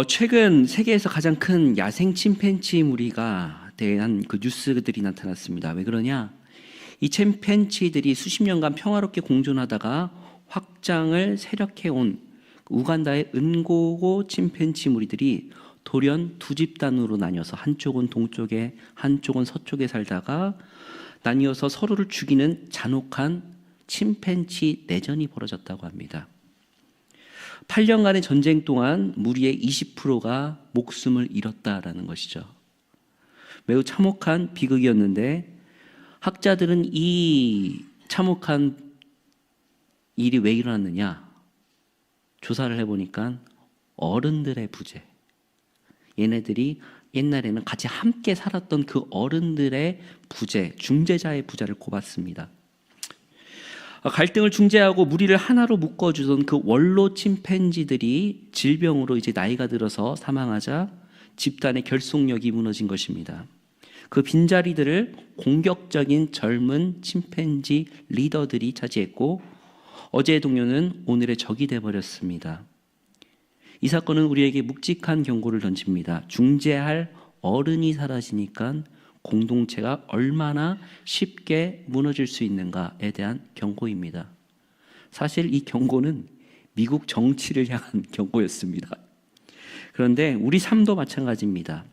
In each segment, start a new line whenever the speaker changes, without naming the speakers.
최근 세계에서 가장 큰 야생 침팬지 무리가 대한 그 뉴스들이 나타났습니다. 왜 그러냐? 이 침팬지들이 수십 년간 평화롭게 공존하다가 확장을 세력해온 우간다의 은고고 침팬지 무리들이 돌연 두 집단으로 나뉘어서 한쪽은 동쪽에 한쪽은 서쪽에 살다가 나뉘어서 서로를 죽이는 잔혹한 침팬지 내전이 벌어졌다고 합니다. 8년간의 전쟁 동안 무리의 20%가 목숨을 잃었다라는 것이죠. 매우 참혹한 비극이었는데 학자들은 이 참혹한 일이 왜 일어났느냐 조사를 해보니까 어른들의 부재, 얘네들이 옛날에는 같이 함께 살았던 그 어른들의 부재, 중재자의 부재를 꼽았습니다. 갈등을 중재하고 무리를 하나로 묶어주던 그 원로 침팬지들이 질병으로 이제 나이가 들어서 사망하자 집단의 결속력이 무너진 것입니다. 그 빈자리들을 공격적인 젊은 침팬지 리더들이 차지했고 어제의 동료는 오늘의 적이 되어버렸습니다. 이 사건은 우리에게 묵직한 경고를 던집니다. 중재할 어른이 사라지니까 공동체가 얼마나 쉽게 무너질 수 있는가에 대한 경고입니다. 사실 이 경고는 미국 정치를 향한 경고였습니다. 그런데 우리 삶도 마찬가지입니다.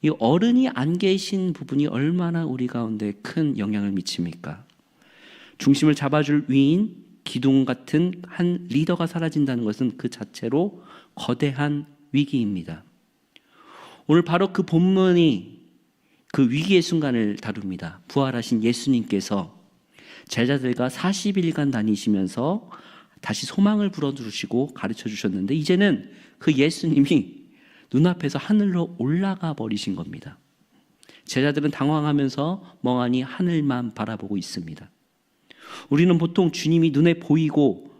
이 어른이 안 계신 부분이 얼마나 우리 가운데 큰 영향을 미칩니까? 중심을 잡아줄 위인, 기둥 같은 한 리더가 사라진다는 것은 그 자체로 거대한 위기입니다. 오늘 바로 그 본문이 그 위기의 순간을 다룹니다. 부활하신 예수님께서 제자들과 40일간 다니시면서 다시 소망을 불어주시고 가르쳐 주셨는데 이제는 그 예수님이 눈앞에서 하늘로 올라가 버리신 겁니다. 제자들은 당황하면서 멍하니 하늘만 바라보고 있습니다. 우리는 보통 주님이 눈에 보이고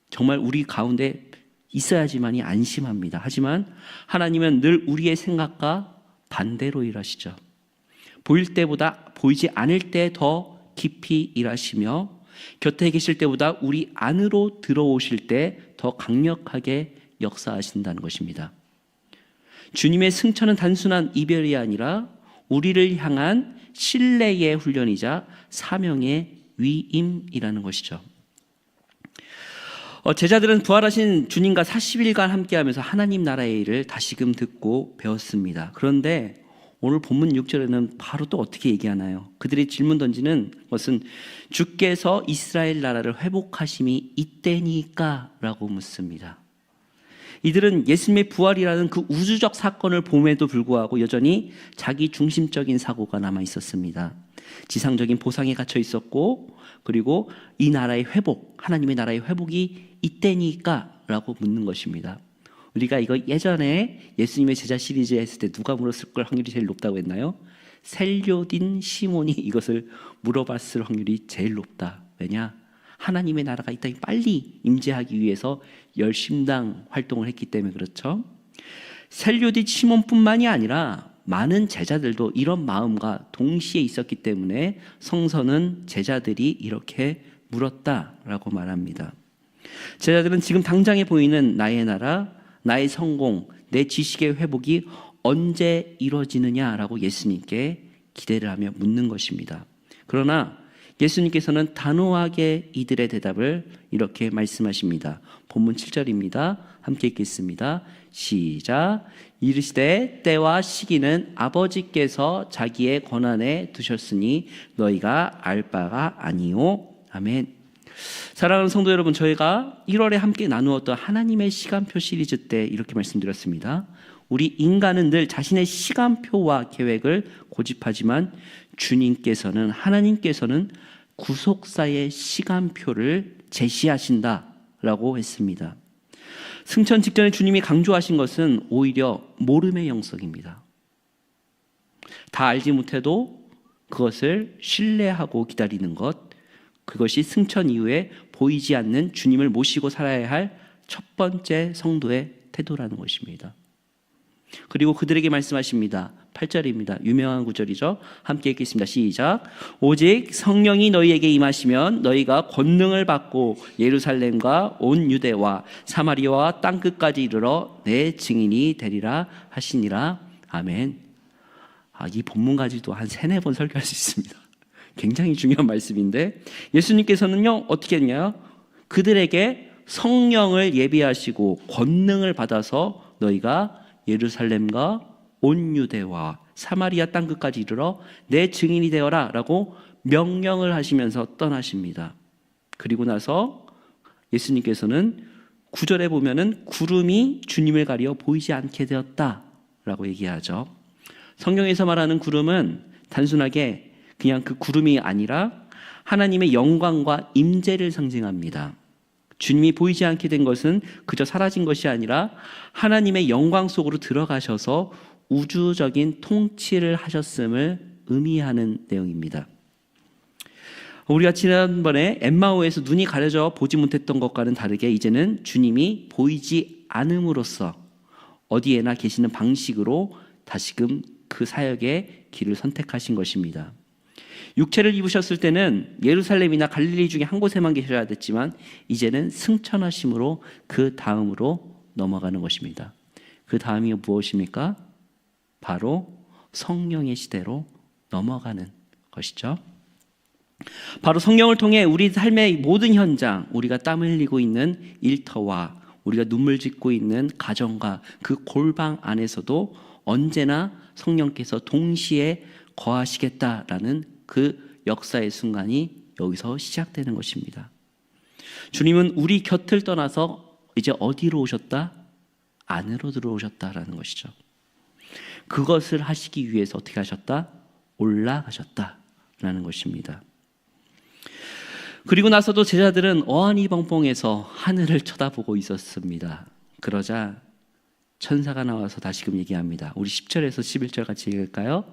정말 우리 가운데 있어야지만이 안심합니다. 하지만 하나님은 늘 우리의 생각과 반대로 일하시죠. 보일 때보다 보이지 않을 때 더 깊이 일하시며 곁에 계실 때보다 우리 안으로 들어오실 때 더 강력하게 역사하신다는 것입니다. 주님의 승천은 단순한 이별이 아니라 우리를 향한 신뢰의 훈련이자 사명의 위임이라는 것이죠. 제자들은 부활하신 주님과 40일간 함께하면서 하나님 나라의 일을 다시금 듣고 배웠습니다. 그런데 오늘 본문 6절에는 바로 또 어떻게 얘기하나요? 그들이 질문 던지는 것은 주께서 이스라엘 나라를 회복하심이 이때니까? 라고 묻습니다. 이들은 예수님의 부활이라는 그 우주적 사건을 봄에도 불구하고 여전히 자기 중심적인 사고가 남아 있었습니다. 지상적인 보상에 갇혀 있었고 그리고 이 나라의 회복, 하나님의 나라의 회복이 이때니까? 라고 묻는 것입니다. 우리가 이거 예전에 예수님의 제자 시리즈 했을 때 누가 물었을 걸 확률이 제일 높다고 했나요? 셀료딘 시몬이 이것을 물어봤을 확률이 제일 높다. 왜냐? 하나님의 나라가 이 땅에 빨리 임재하기 위해서 열심당 활동을 했기 때문에 그렇죠. 셀료딘 시몬뿐만이 아니라 많은 제자들도 이런 마음과 동시에 있었기 때문에 성서는 제자들이 이렇게 물었다라고 말합니다. 제자들은 지금 당장에 보이는 나의 나라, 나의 성공, 내 지식의 회복이 언제 이루어지느냐라고 예수님께 기대를 하며 묻는 것입니다. 그러나 예수님께서는 단호하게 이들의 대답을 이렇게 말씀하십니다. 본문 7절입니다. 함께 읽겠습니다. 시작. 이르시되 때와 시기는 아버지께서 자기의 권한에 두셨으니 너희가 알 바가 아니오. 아멘. 사랑하는 성도 여러분, 저희가 1월에 함께 나누었던 하나님의 시간표 시리즈 때 이렇게 말씀드렸습니다. 우리 인간은 늘 자신의 시간표와 계획을 고집하지만 주님께서는, 하나님께서는 구속사의 시간표를 제시하신다라고 했습니다. 승천 직전에 주님이 강조하신 것은 오히려 모름의 영성입니다. 다 알지 못해도 그것을 신뢰하고 기다리는 것, 그것이 승천 이후에 보이지 않는 주님을 모시고 살아야 할 첫 번째 성도의 태도라는 것입니다. 그리고 그들에게 말씀하십니다. 8절입니다. 유명한 구절이죠. 함께 읽겠습니다. 시작. 오직 성령이 너희에게 임하시면 너희가 권능을 받고 예루살렘과 온 유대와 사마리아와 땅끝까지 이르러 내 증인이 되리라 하시니라. 아멘. 이 본문 가지고도 한 3-4번 설교할 수 있습니다. 굉장히 중요한 말씀인데, 예수님께서는요 어떻게 했냐요? 그들에게 성령을 예비하시고 권능을 받아서 너희가 예루살렘과 온 유대와 사마리아 땅끝까지 이르러 내 증인이 되어라 라고 명령을 하시면서 떠나십니다. 그리고 나서 예수님께서는 9절에 보면은 구름이 주님을 가리어 보이지 않게 되었다 라고 얘기하죠. 성경에서 말하는 구름은 단순하게 그냥 그 구름이 아니라 하나님의 영광과 임재를 상징합니다. 주님이 보이지 않게 된 것은 그저 사라진 것이 아니라 하나님의 영광 속으로 들어가셔서 우주적인 통치를 하셨음을 의미하는 내용입니다. 우리가 지난번에 엠마오에서 눈이 가려져 보지 못했던 것과는 다르게 이제는 주님이 보이지 않음으로써 어디에나 계시는 방식으로 다시금 그 사역의 길을 선택하신 것입니다. 육체를 입으셨을 때는 예루살렘이나 갈릴리 중에 한 곳에만 계셔야 됐지만 이제는 승천하심으로 그 다음으로 넘어가는 것입니다. 그 다음이 무엇입니까? 바로 성령의 시대로 넘어가는 것이죠. 바로 성령을 통해 우리 삶의 모든 현장, 우리가 땀 흘리고 있는 일터와 우리가 눈물 짓고 있는 가정과 그 골방 안에서도 언제나 성령께서 동시에 거하시겠다라는 그 역사의 순간이 여기서 시작되는 것입니다. 주님은 우리 곁을 떠나서 이제 어디로 오셨다? 안으로 들어오셨다라는 것이죠. 그것을 하시기 위해서 어떻게 하셨다? 올라가셨다라는 것입니다. 그리고 나서도 제자들은 어안이 벙벙해서 하늘을 쳐다보고 있었습니다. 그러자 천사가 나와서 다시금 얘기합니다. 우리 10절에서 11절 같이 읽을까요?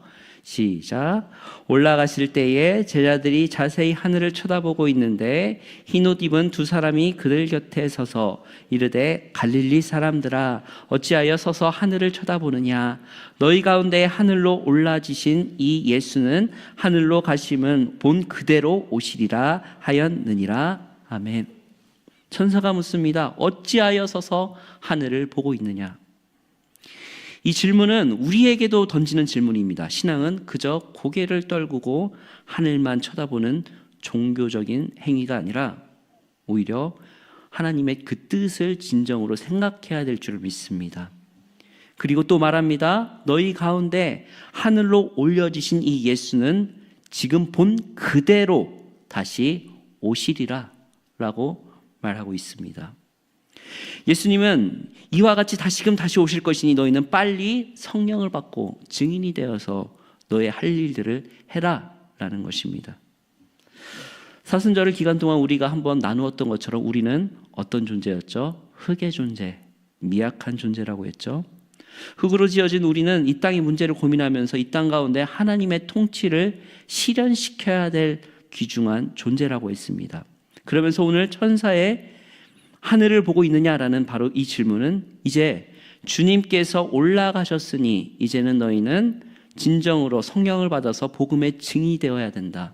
시작. 올라가실 때에 제자들이 자세히 하늘을 쳐다보고 있는데 흰옷 입은 2사람이 그들 곁에 서서 이르되 갈릴리 사람들아 어찌하여 서서 하늘을 쳐다보느냐 너희 가운데 하늘로 올라지신 이 예수는 하늘로 가심은 본 그대로 오시리라 하였느니라. 아멘. 천사가 묻습니다. 어찌하여 서서 하늘을 보고 있느냐? 이 질문은 우리에게도 던지는 질문입니다. 신앙은 그저 고개를 떨구고 하늘만 쳐다보는 종교적인 행위가 아니라 오히려 하나님의 그 뜻을 진정으로 생각해야 될 줄 믿습니다. 그리고 또 말합니다. 너희 가운데 하늘로 올려지신 이 예수는 지금 본 그대로 다시 오시리라 라고 말하고 있습니다. 예수님은 이와 같이 다시금 다시 오실 것이니 너희는 빨리 성령을 받고 증인이 되어서 너의 할 일들을 해라 라는 것입니다. 사순절을 기간 동안 우리가 한번 나누었던 것처럼 우리는 어떤 존재였죠? 흙의 존재, 미약한 존재라고 했죠. 흙으로 지어진 우리는 이 땅의 문제를 고민하면서 이 땅 가운데 하나님의 통치를 실현시켜야 될 귀중한 존재라고 했습니다. 그러면서 오늘 천사의 하늘을 보고 있느냐라는 바로 이 질문은 이제 주님께서 올라가셨으니 이제는 너희는 진정으로 성령을 받아서 복음의 증인이 되어야 된다.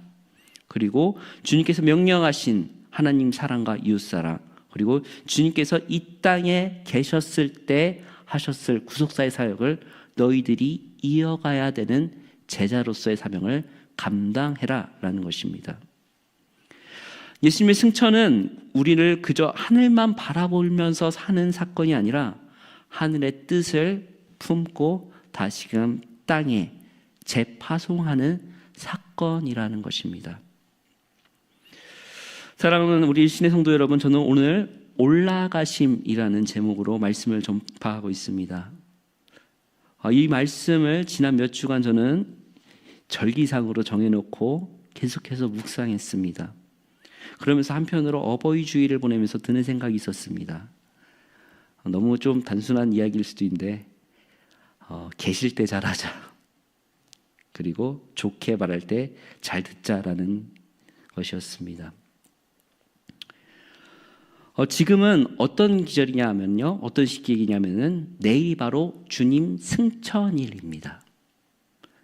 그리고 주님께서 명령하신 하나님 사랑과 이웃사랑, 그리고 주님께서 이 땅에 계셨을 때 하셨을 구속사의 사역을 너희들이 이어가야 되는 제자로서의 사명을 감당해라 라는 것입니다. 예수님의 승천은 우리를 그저 하늘만 바라보면서 사는 사건이 아니라 하늘의 뜻을 품고 다시금 땅에 재파송하는 사건이라는 것입니다. 사랑하는 우리 신의 성도 여러분, 저는 오늘 올라가심이라는 제목으로 말씀을 전파하고 있습니다. 이 말씀을 지난 몇 주간 저는 절기상으로 정해놓고 계속해서 묵상했습니다. 그러면서 한편으로 어버이 주일을 보내면서 드는 생각이 있었습니다. 너무 좀 단순한 이야기일 수도 있는데 계실 때 잘하자, 그리고 좋게 말할 때 잘 듣자라는 것이었습니다. 지금은 어떤 기절이냐 하면요, 어떤 시기냐면은 내일이 바로 주님 승천일입니다.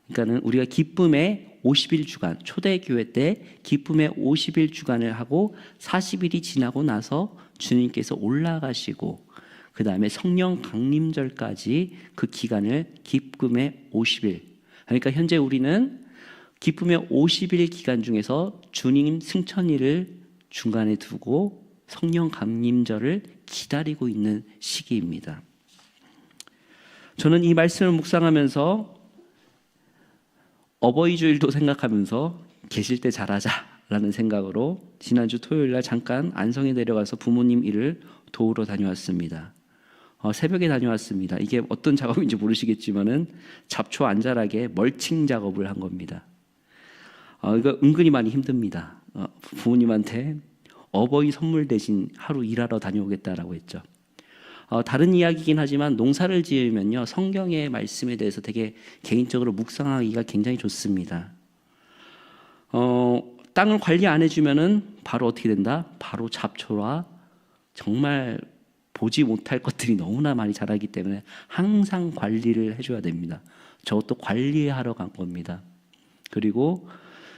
그러니까는 우리가 기쁨의 50일 주간, 초대교회 때 기쁨의 50일 주간을 하고 40일이 지나고 나서 주님께서 올라가시고 그 다음에 성령 강림절까지 그 기간을 기쁨의 50일. 그러니까 현재 우리는 기쁨의 50일 기간 중에서 주님 승천일을 중간에 두고 성령 강림절을 기다리고 있는 시기입니다. 저는 이 말씀을 묵상하면서 어버이 주일도 생각하면서 계실 때 잘하자라는 생각으로 지난주 토요일 날 잠깐 안성에 내려가서 부모님 일을 도우러 다녀왔습니다. 새벽에 다녀왔습니다. 이게 어떤 작업인지 모르시겠지만은 잡초 안자락에 멀칭 작업을 한 겁니다. 이거 은근히 많이 힘듭니다. 부모님한테 어버이 선물 대신 하루 일하러 다녀오겠다라고 했죠. 다른 이야기이긴 하지만 농사를 지으면요, 성경의 말씀에 대해서 되게 개인적으로 묵상하기가 굉장히 좋습니다. 땅을 관리 안 해주면은 바로 어떻게 된다? 바로 잡초와 정말 보지 못할 것들이 너무나 많이 자라기 때문에 항상 관리를 해줘야 됩니다. 저것도 관리하러 간 겁니다. 그리고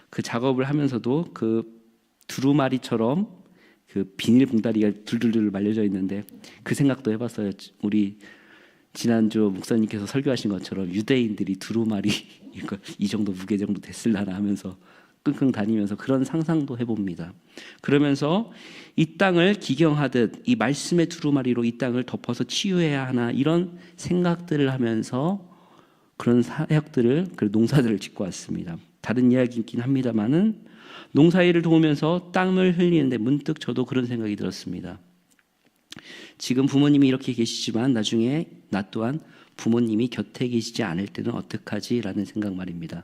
그 작업을 하면서도 그 두루마리처럼 그 비닐 봉다리가 둘둘둘 말려져 있는데 그 생각도 해봤어요. 우리 지난주 목사님께서 설교하신 것처럼 유대인들이 두루마리 이 정도 무게 정도 됐을라나 하면서 끙끙 다니면서 그런 상상도 해봅니다. 그러면서 이 땅을 기경하듯 이 말씀의 두루마리로 이 땅을 덮어서 치유해야 하나 이런 생각들을 하면서 그런 사역들을, 그 농사들을 짓고 왔습니다. 다른 이야기이긴 합니다만은 농사일을 도우면서 땀을 흘리는데 문득 저도 그런 생각이 들었습니다. 지금 부모님이 이렇게 계시지만 나중에 나 또한 부모님이 곁에 계시지 않을 때는 어떡하지? 라는 생각 말입니다.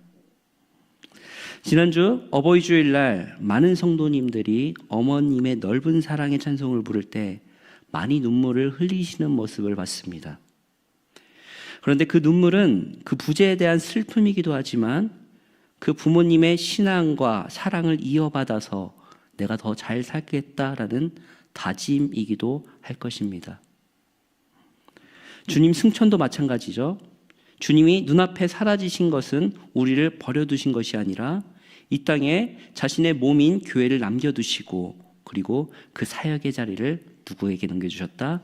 지난주 어버이 주일날 많은 성도님들이 어머님의 넓은 사랑의 찬송을 부를 때 많이 눈물을 흘리시는 모습을 봤습니다. 그런데 그 눈물은 그 부재에 대한 슬픔이기도 하지만 그 부모님의 신앙과 사랑을 이어받아서 내가 더 잘 살겠다라는 다짐이기도 할 것입니다. 주님 승천도 마찬가지죠. 주님이 눈앞에 사라지신 것은 우리를 버려두신 것이 아니라 이 땅에 자신의 몸인 교회를 남겨두시고 그리고 그 사역의 자리를 누구에게 넘겨주셨다?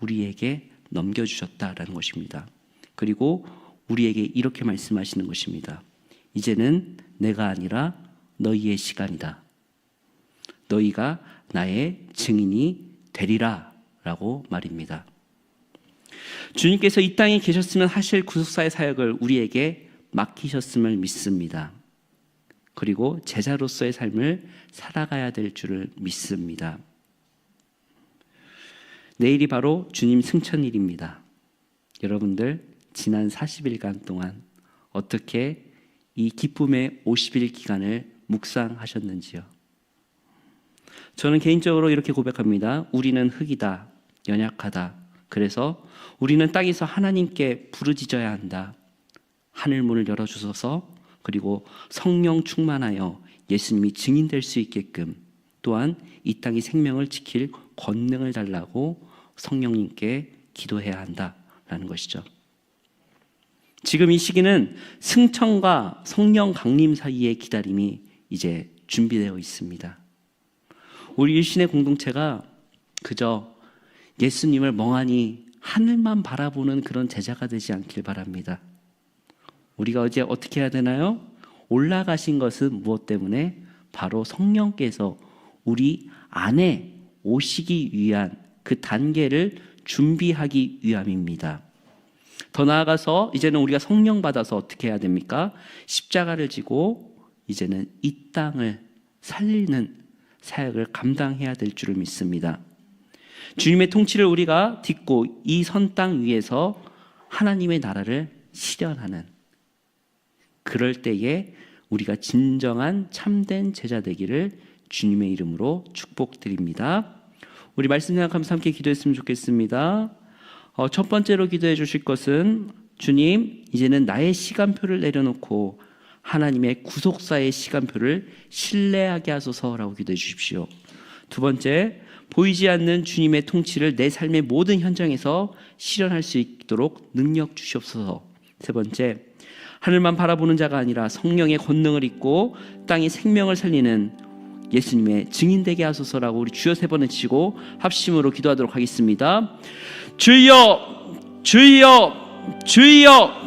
우리에게 넘겨주셨다라는 것입니다. 그리고 우리에게 이렇게 말씀하시는 것입니다. 이제는 내가 아니라 너희의 시간이다. 너희가 나의 증인이 되리라 라고 말입니다. 주님께서 이 땅에 계셨으면 하실 구속사의 사역을 우리에게 맡기셨음을 믿습니다. 그리고 제자로서의 삶을 살아가야 될 줄을 믿습니다. 내일이 바로 주님 승천일입니다. 여러분들 지난 40일간 동안 어떻게 이 기쁨의 50일 기간을 묵상하셨는지요? 저는 개인적으로 이렇게 고백합니다. 우리는 흙이다, 연약하다. 그래서 우리는 땅에서 하나님께 부르짖어야 한다. 하늘문을 열어주소서. 그리고 성령 충만하여 예수님이 증인될 수 있게끔 또한 이 땅의 생명을 지킬 권능을 달라고 성령님께 기도해야 한다라는 것이죠. 지금 이 시기는 승천과 성령 강림 사이의 기다림이 이제 준비되어 있습니다. 우리 일신의 공동체가 그저 예수님을 멍하니 하늘만 바라보는 그런 제자가 되지 않길 바랍니다. 우리가 어제 어떻게 해야 되나요? 올라가신 것은 무엇 때문에? 바로 성령께서 우리 안에 오시기 위한 그 단계를 준비하기 위함입니다. 더 나아가서 이제는 우리가 성령 받아서 어떻게 해야 됩니까? 십자가를 지고 이제는 이 땅을 살리는 사역을 감당해야 될 줄을 믿습니다. 주님의 통치를 우리가 딛고 이 선 땅 위에서 하나님의 나라를 실현하는, 그럴 때에 우리가 진정한 참된 제자 되기를 주님의 이름으로 축복드립니다. 우리 말씀 생각하면서 함께 기도했으면 좋겠습니다. 첫 번째로 기도해 주실 것은 주님, 이제는 나의 시간표를 내려놓고 하나님의 구속사의 시간표를 신뢰하게 하소서라고 기도해 주십시오. 두 번째, 보이지 않는 주님의 통치를 내 삶의 모든 현장에서 실현할 수 있도록 능력 주시옵소서. 세 번째, 하늘만 바라보는 자가 아니라 성령의 권능을 입고 땅의 생명을 살리는 예수님의 증인 되게 하소서라고 우리 주여 세 번을 치고 합심으로 기도하도록 하겠습니다. 주여, 주여, 주여.